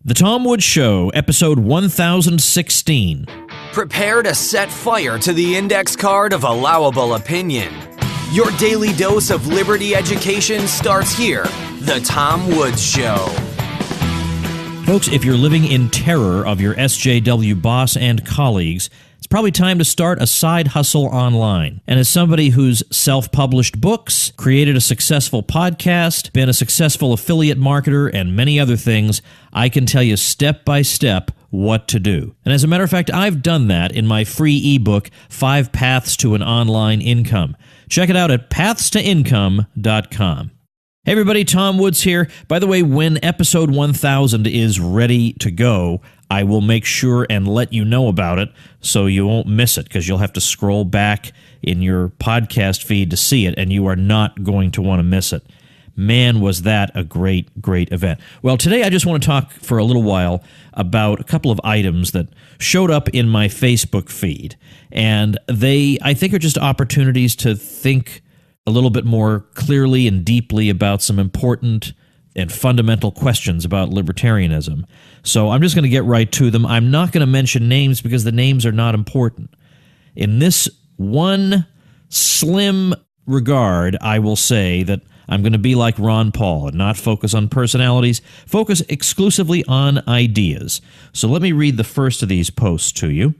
The Tom Woods Show, episode 1016. Prepare to set fire to the index card of allowable opinion. Your daily dose of liberty education starts here. The Tom Woods Show. Folks, if you're living in terror of your SJW boss and colleagues, it's probably time to start a side hustle online. And as somebody who's self-published books, created a successful podcast, been a successful affiliate marketer, and many other things, I can tell you step by step what to do. And as a matter of fact, I've done that in my free ebook, 5 Paths to an Online Income. Check it out at pathstoincome.com. Hey everybody, Tom Woods here. By the way, when episode 1000 is ready to go, I will make sure and let you know about it so you won't miss it, because you'll have to scroll back in your podcast feed to see it, and you are not going to want to miss it. Man, was that a great, great event. Well, today I just want to talk for a little while about a couple of items that showed up in my Facebook feed, and they, I think, are just opportunities to think a little bit more clearly and deeply about some important and fundamental questions about libertarianism. So I'm just going to get right to them. I'm not going to mention names because the names are not important. In this one slim regard, I will say that I'm going to be like Ron Paul and not focus on personalities, focus exclusively on ideas. So let me read the first of these posts to you.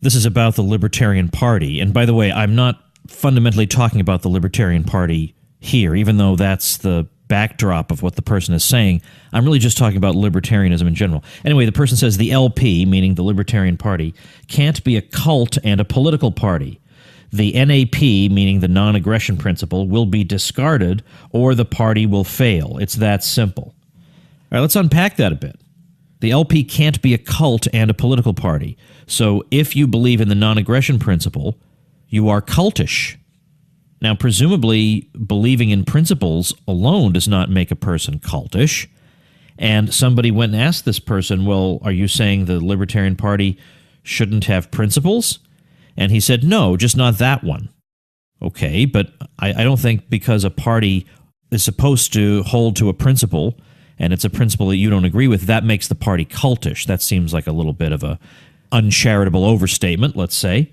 This is about the Libertarian Party. And by the way, I'm not fundamentally talking about the Libertarian Party here, even though that's the backdrop of what the person is saying. I'm really just talking about libertarianism in general. Anyway, the person says the LP, meaning the Libertarian Party, can't be a cult and a political party. The NAP, meaning the non-aggression principle, will be discarded or the party will fail. It's that simple. All right, let's unpack that a bit. The LP can't be a cult and a political party. So if you believe in the non-aggression principle, you are cultish. Now, presumably, believing in principles alone does not make a person cultish. And somebody went and asked this person, well, are you saying the Libertarian Party shouldn't have principles? And he said, no, just not that one. Okay, but I don't think because a party is supposed to hold to a principle, and it's a principle that you don't agree with, that makes the party cultish. That seems like a little bit of a uncharitable overstatement, let's say.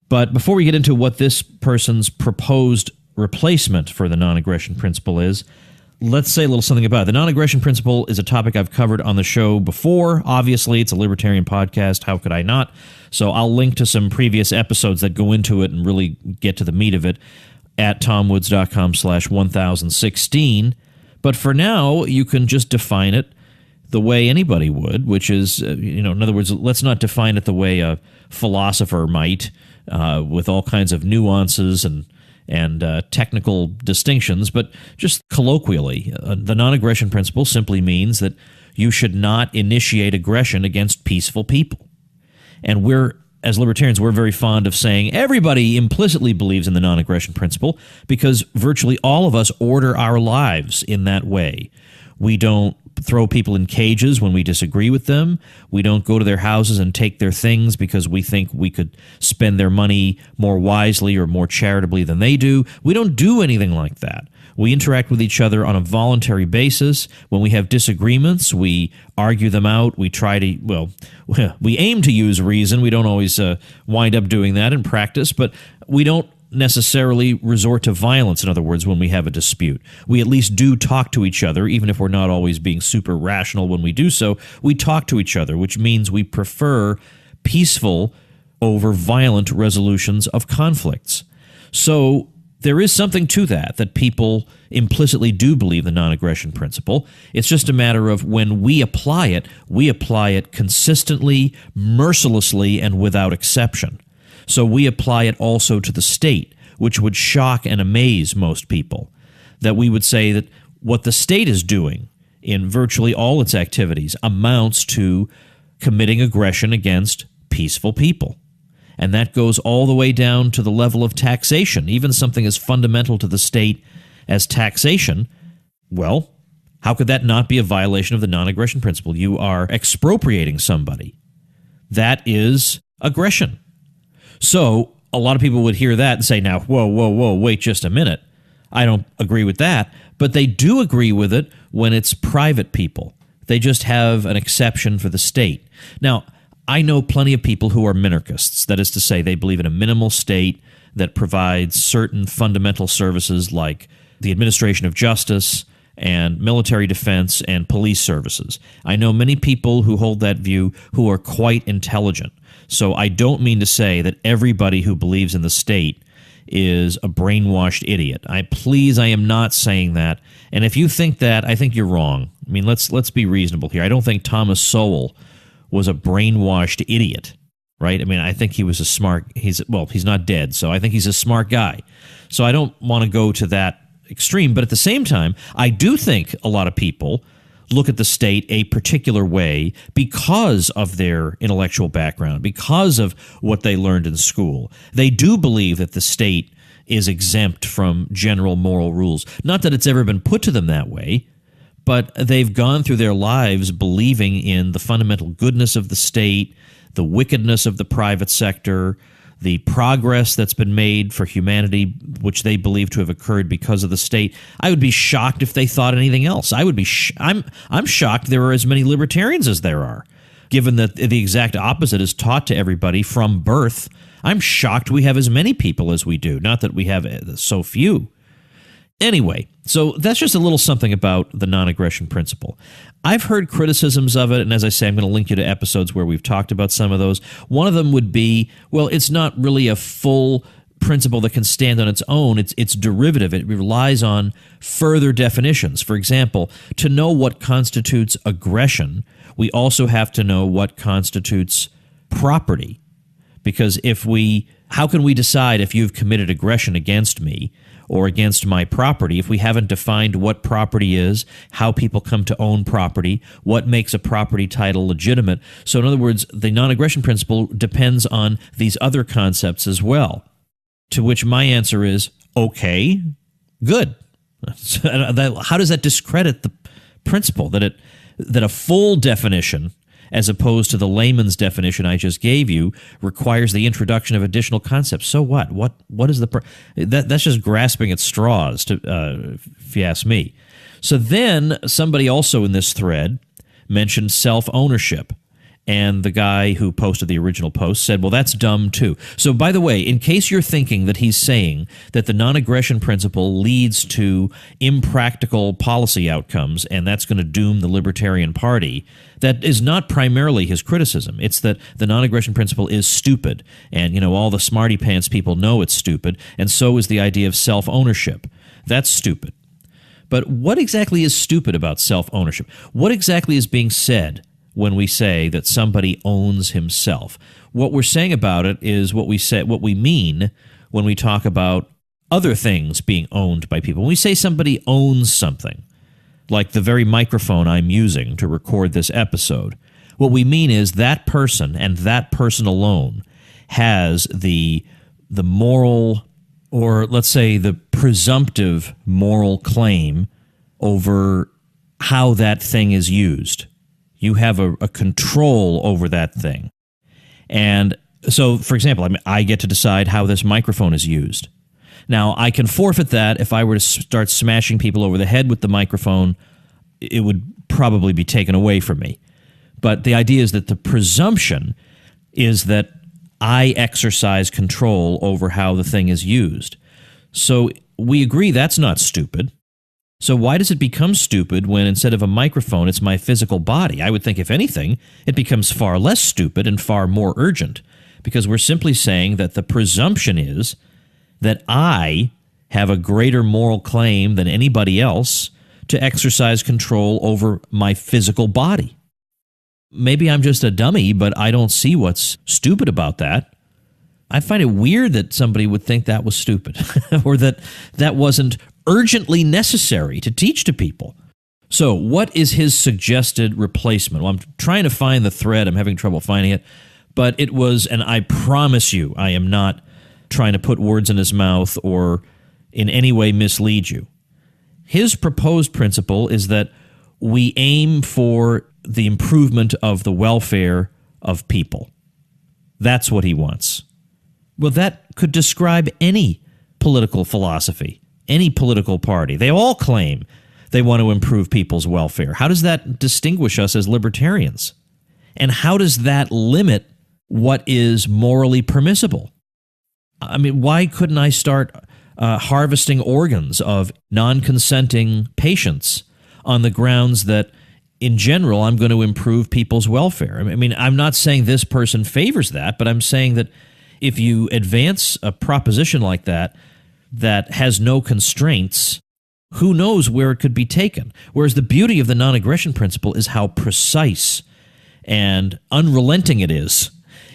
But before we get into what this person's proposed replacement for the non-aggression principle is, let's say a little something about it. The non-aggression principle is a topic I've covered on the show before. Obviously, it's a libertarian podcast. How could I not? So I'll link to some previous episodes that go into it and really get to the meat of it at tomwoods.com/1016. But for now, you can just define it the way anybody would, which is, in other words, let's not define it the way a philosopher might, with all kinds of nuances and technical distinctions, but just colloquially. The non-aggression principle simply means that you should not initiate aggression against peaceful people. And as libertarians, we're very fond of saying everybody implicitly believes in the non-aggression principle because virtually all of us order our lives in that way. We don't throw people in cages when we disagree with them. We don't go to their houses and take their things because we think we could spend their money more wisely or more charitably than they do. We don't do anything like that. We interact with each other on a voluntary basis. When we have disagreements, we argue them out. We try to, we aim to use reason. We don't always wind up doing that in practice, but we don't necessarily resort to violence, in other words, when we have a dispute. We at least do talk to each other, even if we're not always being super rational when we do so. We talk to each other, which means we prefer peaceful over violent resolutions of conflicts. So there is something to that people implicitly do believe the non-aggression principle. It's just a matter of when we apply it consistently, mercilessly, and without exception. So we apply it also to the state, which would shock and amaze most people. That we would say that what the state is doing in virtually all its activities amounts to committing aggression against peaceful people. And that goes all the way down to the level of taxation. Even something as fundamental to the state as taxation, well, how could that not be a violation of the non-aggression principle? You are expropriating somebody. That is aggression. So a lot of people would hear that and say, now, whoa, wait just a minute. I don't agree with that. But they do agree with it when it's private people. They just have an exception for the state. Now, I know plenty of people who are minarchists. That is to say, they believe in a minimal state that provides certain fundamental services like the administration of justice and military defense and police services. I know many people who hold that view who are quite intelligent. So I don't mean to say that everybody who believes in the state is a brainwashed idiot. I am not saying that. And if you think that, I think you're wrong. I mean, let's be reasonable here. I don't think Thomas Sowell was a brainwashed idiot, right? I mean, I think he was a smart, he's not dead, so I think he's a smart guy. So I don't want to go to that extreme, but at the same time, I do think a lot of people look at the state a particular way because of their intellectual background, because of what they learned in school. They do believe that the state is exempt from general moral rules. Not that it's ever been put to them that way, but they've gone through their lives believing in the fundamental goodness of the state, the wickedness of the private sector, the progress that's been made for humanity, which they believe to have occurred because of the state. I would be shocked if they thought anything else. I'm shocked there are as many libertarians as there are, given that the exact opposite is taught to everybody from birth. I'm shocked we have as many people as we do, not that we have so few. Anyway, so that's just a little something about the non-aggression principle. I've heard criticisms of it, and as I say, I'm going to link you to episodes where we've talked about some of those. One of them would be, well, it's not really a full principle that can stand on its own. It's derivative. It relies on further definitions. For example, to know what constitutes aggression, we also have to know what constitutes property. Because how can we decide if you've committed aggression against me or against my property if we haven't defined what property is, how people come to own property, what makes a property title legitimate? So in other words, the non-aggression principle depends on these other concepts as well, to which my answer is, okay, good. How does that discredit the principle that a full definition, as opposed to the layman's definition I just gave you, requires the introduction of additional concepts? So what? What is that's just grasping at straws, if you ask me. So then somebody also in this thread mentioned self-ownership. And the guy who posted the original post said, well, that's dumb too. So by the way, in case you're thinking that he's saying that the non-aggression principle leads to impractical policy outcomes and that's going to doom the Libertarian Party, that is not primarily his criticism. It's that the non-aggression principle is stupid. And, all the smarty pants people know it's stupid. And so is the idea of self-ownership. That's stupid. But what exactly is stupid about self-ownership? What exactly is being said when we say that somebody owns himself? What we're saying about it is what we mean when we talk about other things being owned by people. When we say somebody owns something, like the very microphone I'm using to record this episode, what we mean is that person and that person alone has the moral, or let's say the presumptive moral claim over how that thing is used. You have a control over that thing. And so, for example, I get to decide how this microphone is used. Now, I can forfeit that if I were to start smashing people over the head with the microphone. It would probably be taken away from me. But the idea is that the presumption is that I exercise control over how the thing is used. So we agree that's not stupid. So why does it become stupid when instead of a microphone, it's my physical body? I would think, if anything, it becomes far less stupid and far more urgent, because we're simply saying that the presumption is that I have a greater moral claim than anybody else to exercise control over my physical body. Maybe I'm just a dummy, but I don't see what's stupid about that. I find it weird that somebody would think that was stupid or that wasn't urgently necessary to teach to people. So what is his suggested replacement? Well, I'm trying to find the thread. I'm having trouble finding it. But it was, and I promise you, I am not trying to put words in his mouth or in any way mislead you. His proposed principle is that we aim for the improvement of the welfare of people. That's what he wants. Well, that could describe any political philosophy, any political party. They all claim they want to improve people's welfare. How does that distinguish us as libertarians? And how does that limit what is morally permissible? I mean, why couldn't I start harvesting organs of non-consenting patients on the grounds that, in general, I'm going to improve people's welfare? I mean, I'm not saying this person favors that, but I'm saying that if you advance a proposition like that that has no constraints, who knows where it could be taken? Whereas the beauty of the non-aggression principle is how precise and unrelenting it is.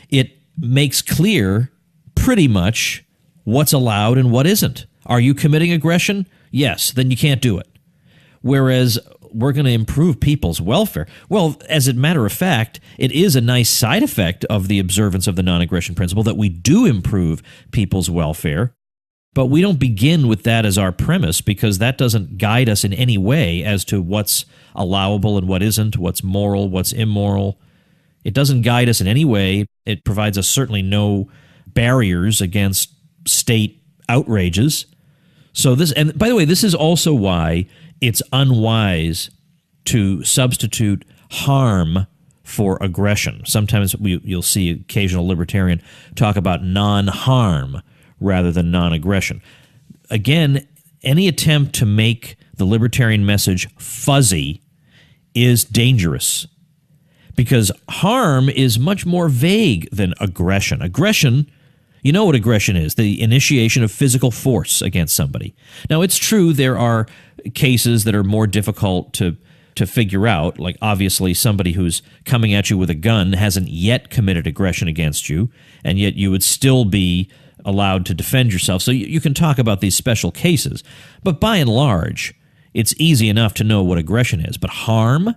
It makes clear pretty much what's allowed and what isn't. Are you committing aggression? Yes, then you can't do it. Whereas we're going to improve people's welfare. Well, as a matter of fact, it is a nice side effect of the observance of the non-aggression principle that we do improve people's welfare. But we don't begin with that as our premise, because that doesn't guide us in any way as to what's allowable and what isn't, what's moral, what's immoral. It doesn't guide us in any way. It provides us certainly no barriers against state outrages. So this, and by the way, this is also why it's unwise to substitute harm for aggression. Sometimes you'll see occasional libertarian talk about non-harm rather than non-aggression. Again, any attempt to make the libertarian message fuzzy is dangerous, because harm is much more vague than aggression. Aggression, you know what aggression is, the initiation of physical force against somebody. Now, it's true there are cases that are more difficult to figure out, like obviously somebody who's coming at you with a gun hasn't yet committed aggression against you, and yet you would still be allowed to defend yourself. So you can talk about these special cases. But by and large, it's easy enough to know what aggression is. But harm?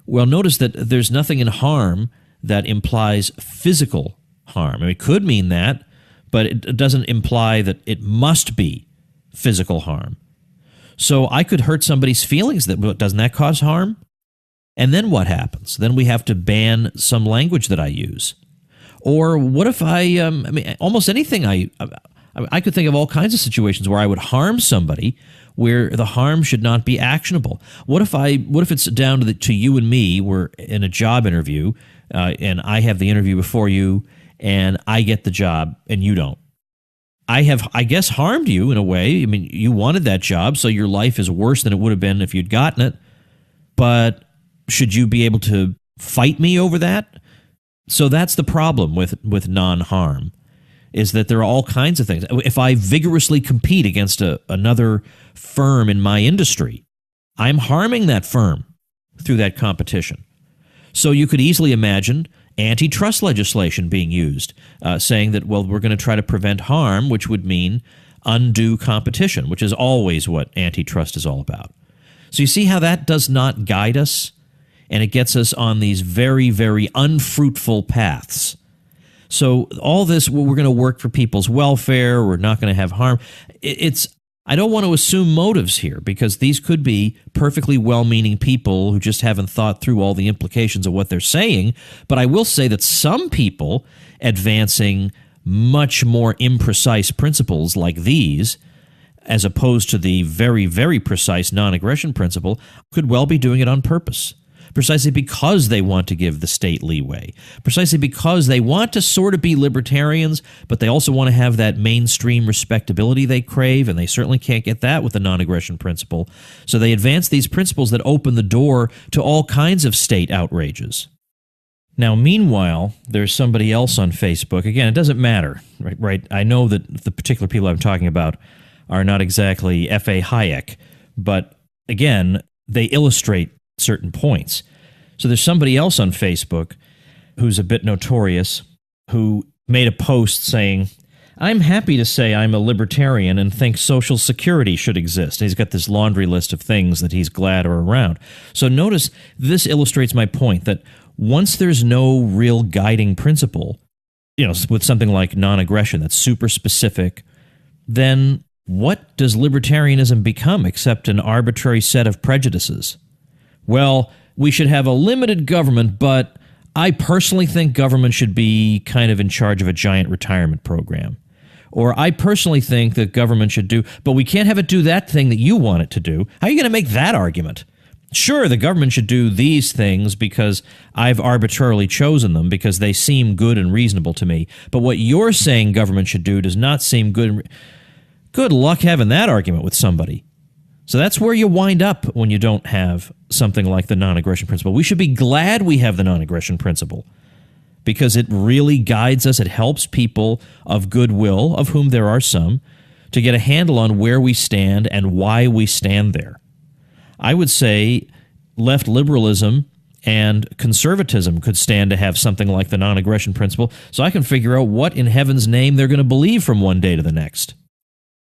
Well, notice that there's nothing in harm that implies physical harm. I mean, it could mean that, but it doesn't imply that it must be physical harm. So I could hurt somebody's feelings. Doesn't that cause harm? And then what happens? Then we have to ban some language that I use. Or what if I mean, almost anything I could think of all kinds of situations where I would harm somebody where the harm should not be actionable. What if it's down to you and me, we're in a job interview, and I have the interview before you, and I get the job and you don't? I have, I guess, harmed you in a way. I mean, you wanted that job, so your life is worse than it would have been if you'd gotten it. But should you be able to fight me over that? So that's the problem with non-harm, is that there are all kinds of things. If I vigorously compete against another firm in my industry, I'm harming that firm through that competition. So you could easily imagine antitrust legislation being used, saying that, well, we're going to try to prevent harm, which would mean undue competition, which is always what antitrust is all about. So you see how that does not guide us? And it gets us on these very, very unfruitful paths. So all this, we're going to work for people's welfare, we're not going to have harm. I don't want to assume motives here, because these could be perfectly well-meaning people who just haven't thought through all the implications of what they're saying. But I will say that some people advancing much more imprecise principles like these, as opposed to the very, very precise non-aggression principle, could well be doing it on purpose. Precisely because they want to give the state leeway, precisely because they want to sort of be libertarians, but they also want to have that mainstream respectability they crave, and they certainly can't get that with the non-aggression principle. So they advance these principles that open the door to all kinds of state outrages. Now, meanwhile, there's somebody else on Facebook. Again, it doesn't matter, right? I know that the particular people I'm talking about are not exactly F.A. Hayek, but again, they illustrate certain points. So there's somebody else on Facebook who's a bit notorious, who made a post saying, "I'm happy to say I'm a libertarian and think Social Security should exist." And he's got this laundry list of things that he's glad are around. So notice this illustrates my point that once there's no real guiding principle, with something like non-aggression that's super specific, then what does libertarianism become except an arbitrary set of prejudices? Well, we should have a limited government, but I personally think government should be kind of in charge of a giant retirement program. Or I personally think that government should do, but we can't have it do that thing that you want it to do. How are you going to make that argument? Sure, the government should do these things because I've arbitrarily chosen them because they seem good and reasonable to me. But what you're saying government should do does not seem good. Good luck having that argument with somebody. So that's where you wind up when you don't have something like the non-aggression principle. We should be glad we have the non-aggression principle because it really guides us. It helps people of goodwill, of whom there are some, to get a handle on where we stand and why we stand there. I would say left liberalism and conservatism could stand to have something like the non-aggression principle so I can figure out what in heaven's name they're going to believe from one day to the next.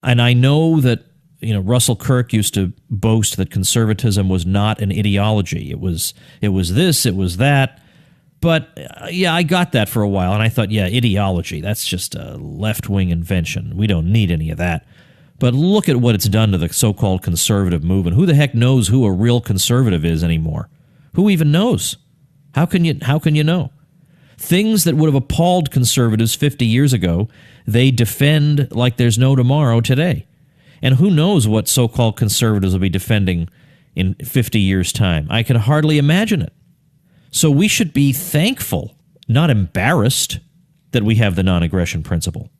And I know that Russell Kirk used to boast that conservatism was not an ideology. It was this, it was that. But yeah, I got that for a while, and I thought, yeah, ideology, that's just a left-wing invention. We don't need any of that. But look at what it's done to the so-called conservative movement. Who the heck knows who a real conservative is anymore? Who even knows? How can you know? Things that would have appalled conservatives 50 years ago, they defend like there's no tomorrow today. And who knows what so-called conservatives will be defending in 50 years' time? I can hardly imagine it. So we should be thankful, not embarrassed, that we have the non-aggression principle.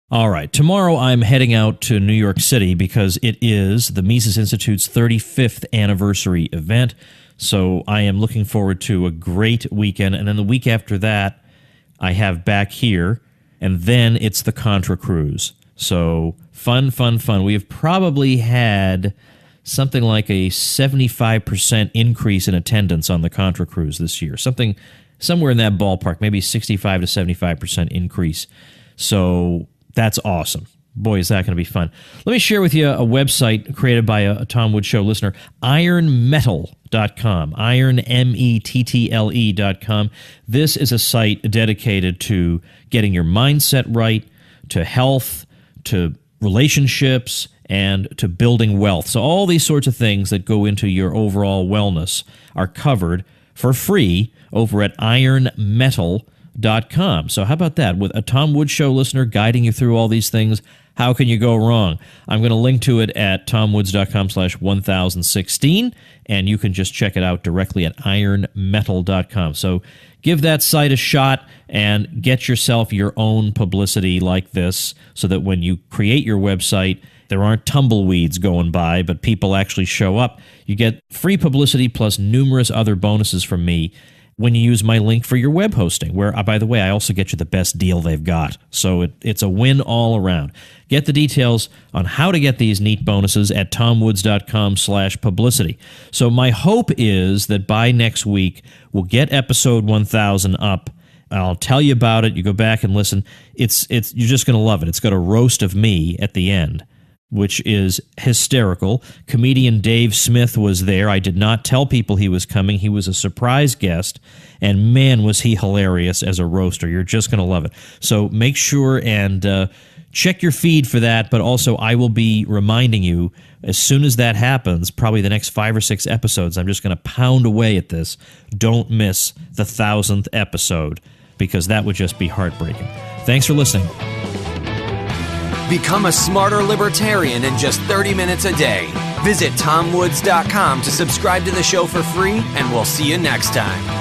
All right, tomorrow I'm heading out to New York City because it is the Mises Institute's 35th anniversary event. So I am looking forward to a great weekend. And then the week after that, I have back here, and then it's the Contra Cruise. So fun. We have probably had something like a 75% increase in attendance on the Contra Cruise this year. Somewhere in that ballpark, maybe 65 to 75% increase. So that's awesome. Boy, is that going to be fun. Let me share with you a website created by a Tom Woods Show listener, ironmettle.com, ironmettle.com. This is a site dedicated to getting your mindset right, to health, to relationships, and to building wealth. So all these sorts of things that go into your overall wellness are covered for free over at ironmettle.com. So how about that? With a Tom Woods Show listener guiding you through all these things, how can you go wrong? I'm going to link to it at tomwoods.com/1016, and you can just check it out directly at ironmettle.com. So give that site a shot and get yourself your own publicity like this so that when you create your website, there aren't tumbleweeds going by, but people actually show up. You get free publicity plus numerous other bonuses from me when you use my link for your web hosting, where, by the way, I also get you the best deal they've got. So it's a win all around. Get the details on how to get these neat bonuses at tomwoods.com/publicity. So my hope is that by next week, we'll get episode 1000 up. I'll tell you about it. You go back and listen. You're just going to love it. It's got a roast of me at the end, which is hysterical. Comedian Dave Smith was there. I did not tell people he was coming. He was a surprise guest, and man, was he hilarious as a roaster. You're just going to love it. So make sure and check your feed for that, but also I will be reminding you as soon as that happens, probably the next 5 or 6 episodes, I'm just going to pound away at this. Don't miss the 1000th episode, because that would just be heartbreaking. Thanks for listening. Become a smarter libertarian in just 30 minutes a day. Visit tomwoods.com to subscribe to the show for free, and we'll see you next time.